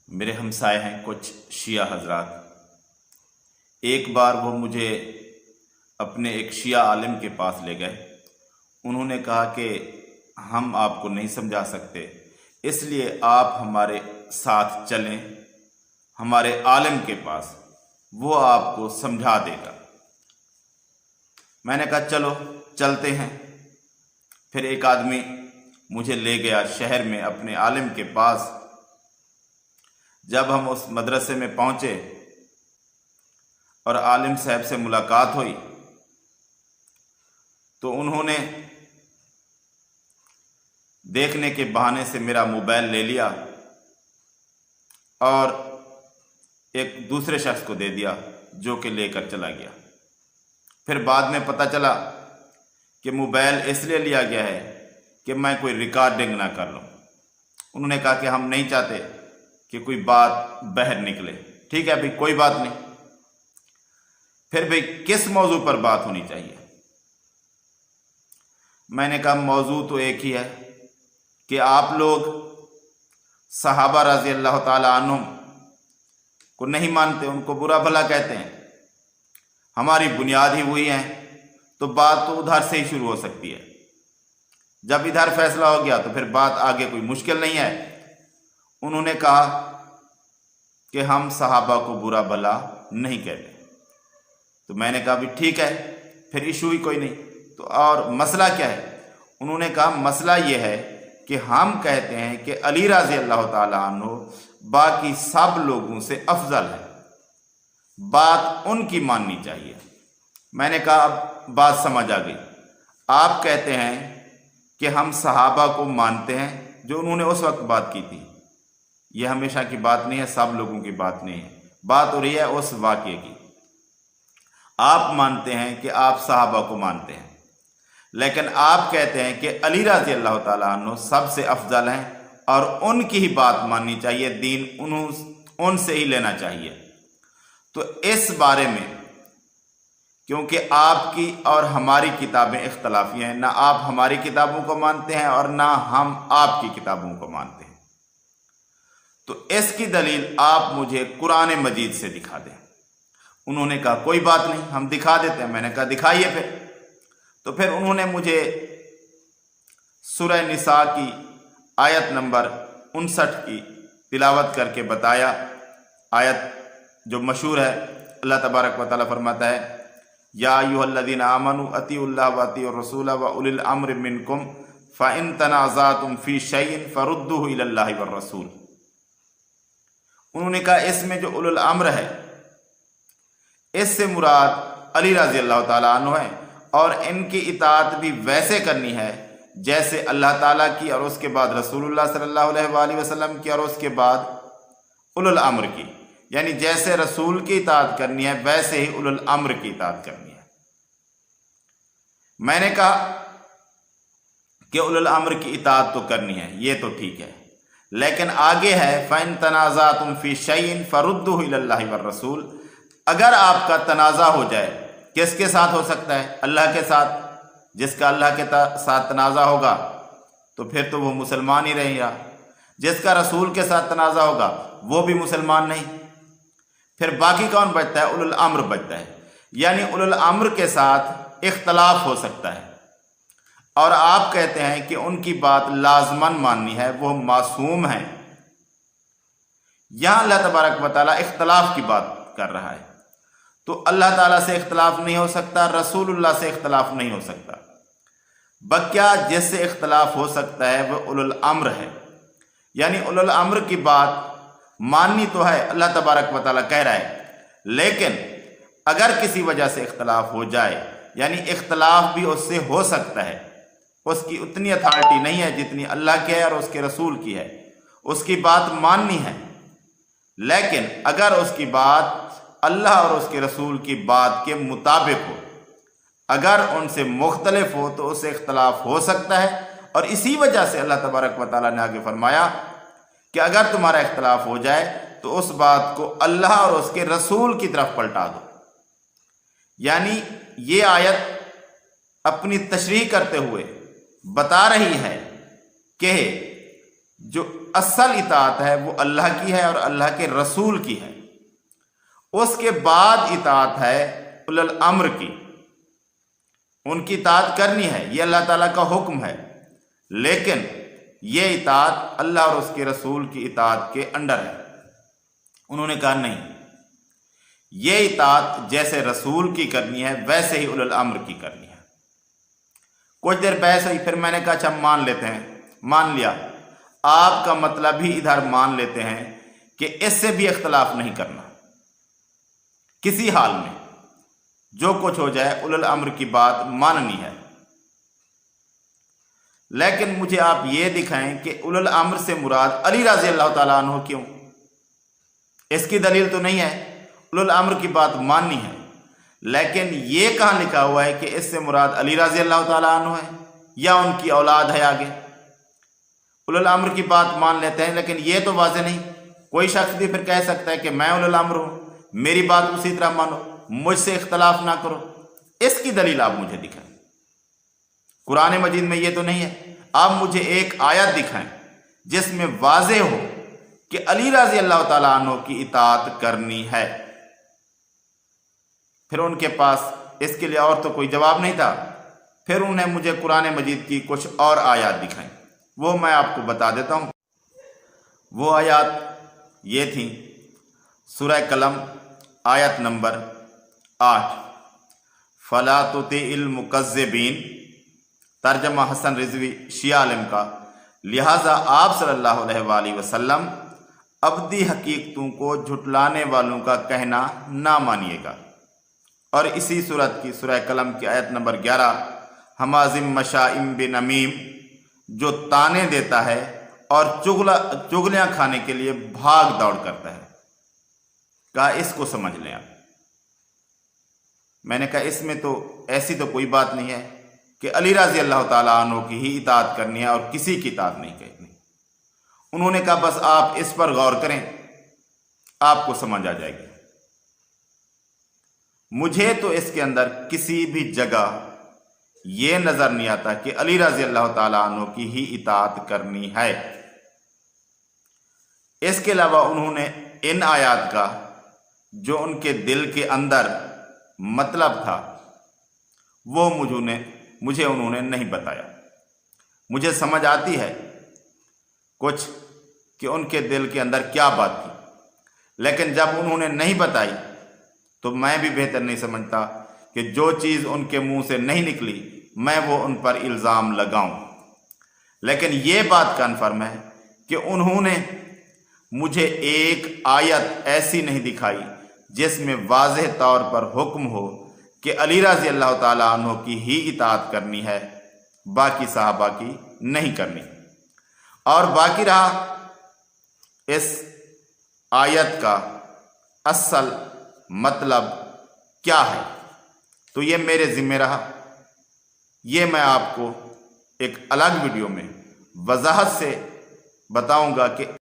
میرے ہمسائے ہیں کچھ شیعہ حضرات۔ ایک بار وہ مجھے اپنے ایک شیعہ عالم کے پاس لے گئے۔ انہوں نے کہا کہ ہم آپ کو نہیں سمجھا سکتے، اس لیے آپ ہمارے ساتھ چلیں ہمارے عالم کے پاس، وہ آپ کو سمجھا دے گا۔ میں نے کہا چلو چلتے ہیں۔ پھر ایک آدمی مجھے لے گیا شہر میں اپنے عالم کے پاس۔ جب ہم اس مدرسے میں پہنچے اور عالم صاحب سے ملاقات ہوئی تو انہوں نے دیکھنے کے بہانے سے میرا موبائل لے لیا اور ایک دوسرے شخص کو دے دیا جو کہ لے کر چلا گیا۔ پھر بعد میں پتہ چلا کہ موبائل اس لیے لیا گیا ہے کہ میں کوئی ریکارڈنگ نہ کر لوں۔ انہوں نے کہا کہ ہم نہیں چاہتے کہ کوئی بات باہر نکلے۔ ٹھیک ہے بھئی، کوئی بات نہیں۔ پھر بھئی کس موضوع پر بات ہونی چاہیے؟ میں نے کہا موضوع تو ایک ہی ہے کہ آپ لوگ صحابہ رضی اللہ تعالی عنہم کو نہیں مانتے، ان کو برا بھلا کہتے ہیں، ہماری بنیاد ہی وہی ہے، تو بات تو ادھر سے ہی شروع ہو سکتی ہے۔ جب ادھر فیصلہ ہو گیا تو پھر بات آگے کوئی مشکل نہیں ہے۔ انہوں نے کہا کہ ہم صحابہ کو برا بھلا نہیں کہتے۔ تو میں نے کہا بھی ٹھیک ہے، پھر ایشو ہی کوئی نہیں۔ تو اور مسئلہ کیا ہے؟ انہوں نے کہا مسئلہ یہ ہے کہ ہم کہتے ہیں کہ علی رضی اللہ تعالی عنہ باقی سب لوگوں سے افضل ہے، بات ان کی ماننی چاہیے۔ میں نے کہا اب بات سمجھ آ گئی۔ آپ کہتے ہیں کہ ہم صحابہ کو مانتے ہیں، جو انہوں نے اس وقت بات کی تھی، یہ ہمیشہ کی بات نہیں ہے، سب لوگوں کی بات نہیں ہے، بات ہو رہی ہے اس واقعے کی۔ آپ مانتے ہیں کہ آپ صحابہ کو مانتے ہیں، لیکن آپ کہتے ہیں کہ علی رضی اللہ تعالیٰ عنہ سب سے افضل ہیں اور ان کی ہی بات ماننی چاہیے، دین ان سے ہی لینا چاہیے۔ تو اس بارے میں کیونکہ آپ کی اور ہماری کتابیں اختلافی ہیں، نہ آپ ہماری کتابوں کو مانتے ہیں اور نہ ہم آپ کی کتابوں کو مانتے ہیں، تو اس کی دلیل آپ مجھے قرآن مجید سے دکھا دیں۔ انہوں نے کہا کوئی بات نہیں، ہم دکھا دیتے ہیں۔ میں نے کہا دکھائیے پھر۔ تو پھر انہوں نے مجھے سورہ نساء کی آیت نمبر 59 کی تلاوت کر کے بتایا۔ آیت جو مشہور ہے، اللہ تبارک و تعالیٰ فرماتا ہے یا ایھا الذین آمنوا اطیعوا اللہ واطیعوا الرسول واولی الامر منکم فان تنازعتم فی شیء فردوہ الی اللہ والرسول۔ انہوں نے کہا اس میں جو اولو الامر ہے، اس سے مراد علی رضی اللہ تعالیٰ عنہ ہے، اور ان کی اطاعت بھی ویسے کرنی ہے جیسے اللہ تعالیٰ کی، اور اس کے بعد رسول اللہ صلی اللہ علیہ وآلہ وسلم کی، اور اس کے بعد اولو الامر کی۔ یعنی جیسے رسول کی اطاعت کرنی ہے ویسے ہی اولو الامر کی اطاعت کرنی ہے۔ میں نے کہا کہ اولو الامر کی اطاعت تو کرنی ہے، یہ تو ٹھیک ہے، لیکن آگے ہے فَإِن تَنَازَعْتُمْ فِي شَيْءٍ فَرُدُّوهُ إِلَى اللَّهِ وَالرَّسُولِ۔ اگر آپ کا تنازع ہو جائے، کس کے ساتھ ہو سکتا ہے؟ اللہ کے ساتھ۔ جس کا اللہ کے ساتھ تنازع ہوگا تو پھر تو وہ مسلمان ہی رہے گا، جس کا رسول کے ساتھ تنازع ہوگا وہ بھی مسلمان نہیں۔ پھر باقی کون بچتا ہے؟ اولو الامر بچتا ہے۔ یعنی اولو الامر کے ساتھ اختلاف ہو سکتا ہے، اور آپ کہتے ہیں کہ ان کی بات لازماً ماننی ہے، وہ معصوم ہیں۔ یہاں اللہ تبارک و تعالیٰ اختلاف کی بات کر رہا ہے، تو اللہ تعالیٰ سے اختلاف نہیں ہو سکتا، رسول اللہ سے اختلاف نہیں ہو سکتا۔ بکیا جس سے اختلاف ہو سکتا ہے وہ اولو الامر ہے۔ یعنی اولو الامر کی بات ماننی تو ہے، اللہ تبارک و تعالیٰ کہہ رہا ہے، لیکن اگر کسی وجہ سے اختلاف ہو جائے، یعنی اختلاف بھی اس سے ہو سکتا ہے، اس کی اتنی اتھارٹی نہیں ہے جتنی اللہ کی ہے اور اس کے رسول کی ہے، اس کی بات ماننی ہے، لیکن اگر اس کی بات اللہ اور اس کے رسول کی بات کے مطابق ہو، اگر ان سے مختلف ہو تو اس سے اختلاف ہو سکتا ہے۔ اور اسی وجہ سے اللہ تبارک و تعالیٰ نے آگے فرمایا کہ اگر تمہارا اختلاف ہو جائے تو اس بات کو اللہ اور اس کے رسول کی طرف پلٹا دو۔ یعنی یہ آیت اپنی تشریح کرتے ہوئے بتا رہی ہے کہ جو اصل اطاعت ہے وہ اللہ کی ہے اور اللہ کے رسول کی ہے، اس کے بعد اطاعت ہے اولو الامر کی، ان کی اطاعت کرنی ہے، یہ اللہ تعالیٰ کا حکم ہے، لیکن یہ اطاعت اللہ اور اس کے رسول کی اطاعت کے انڈر ہے۔ انہوں نے کہا نہیں، یہ اطاعت جیسے رسول کی کرنی ہے ویسے ہی اولو الامر کی کرنی ہے۔ کچھ دیر بحث ہوئی، پھر میں نے کہا اچھا مان لیتے ہیں، مان لیا، آپ کا مطلب ہی ادھر مان لیتے ہیں کہ اس سے بھی اختلاف نہیں کرنا، کسی حال میں جو کچھ ہو جائے اولو الامر کی بات ماننی ہے، لیکن مجھے آپ یہ دکھائیں کہ اولو الامر سے مراد علی رضی اللہ تعالیٰ عنہ کیوں؟ اس کی دلیل تو نہیں ہے، اولو الامر کی بات ماننی ہے، لیکن یہ کہاں لکھا ہوا ہے کہ اس سے مراد علی رضی اللہ تعالیٰ عنہ ہے یا ان کی اولاد ہے آگے؟ اولو الامر کی بات مان لیتے ہیں، لیکن یہ تو واضح نہیں۔ کوئی شخص بھی پھر کہہ سکتا ہے کہ میں اولو الامر ہوں، میری بات اسی طرح مانو، مجھ سے اختلاف نہ کرو۔ اس کی دلیل آپ مجھے دکھائیں، قرآن مجید میں یہ تو نہیں ہے۔ آپ مجھے ایک آیت دکھائیں جس میں واضح ہو کہ علی رضی اللہ تعالیٰ عنہ کی اطاعت کرنی ہے۔ پھر ان کے پاس اس کے لیے اور تو کوئی جواب نہیں تھا، پھر انہیں مجھے قرآن مجید کی کچھ اور آیات دکھائیں، وہ میں آپ کو بتا دیتا ہوں۔ وہ آیات یہ تھیں، سورہ قلم آیت نمبر 8، فَلَا تُطِعِ الْمُكَذِّبِينَ، ترجمہ حسن رضوی شیعہ عالم کا، لہٰذا آپ صلی اللہ علیہ وآلہ وسلم ابدی حقیقتوں کو جھٹلانے والوں کا کہنا نہ مانیے گا۔ اور اسی صورت کی سورہ قلم کی آیت نمبر 11، ہمازم مشائم بنمیم، جو تانے دیتا ہے اور چغلیاں کھانے کے لیے بھاگ دوڑ کرتا ہے۔ کہا اس کو سمجھ لیں آپ۔ میں نے کہا اس میں تو ایسی تو کوئی بات نہیں ہے کہ علی رضی اللہ تعالیٰ عنہ کی ہی اطاعت کرنی ہے اور کسی کی اطاعت نہیں کرنی۔ انہوں نے کہا بس آپ اس پر غور کریں، آپ کو سمجھ آ جائے گی۔ مجھے تو اس کے اندر کسی بھی جگہ یہ نظر نہیں آتا کہ علی رضی اللہ تعالیٰ عنہ کی ہی اطاعت کرنی ہے۔ اس کے علاوہ انہوں نے ان آیات کا جو ان کے دل کے اندر مطلب تھا وہ مجھے انہوں نے نہیں بتایا۔ مجھے سمجھ آتی ہے کچھ کہ ان کے دل کے اندر کیا بات تھی، لیکن جب انہوں نے نہیں بتائی تو میں بھی بہتر نہیں سمجھتا کہ جو چیز ان کے منہ سے نہیں نکلی میں وہ ان پر الزام لگاؤں۔ لیکن یہ بات کنفرم ہے کہ انہوں نے مجھے ایک آیت ایسی نہیں دکھائی جس میں واضح طور پر حکم ہو کہ علی رضی اللہ تعالیٰ عنہ کی ہی اطاعت کرنی ہے، باقی صحابہ کی نہیں کرنی۔ اور باقی رہا اس آیت کا اصل مطلب کیا ہے، تو یہ میرے ذمہ رہا، یہ میں آپ کو ایک الگ ویڈیو میں وضاحت سے بتاؤں گا کہ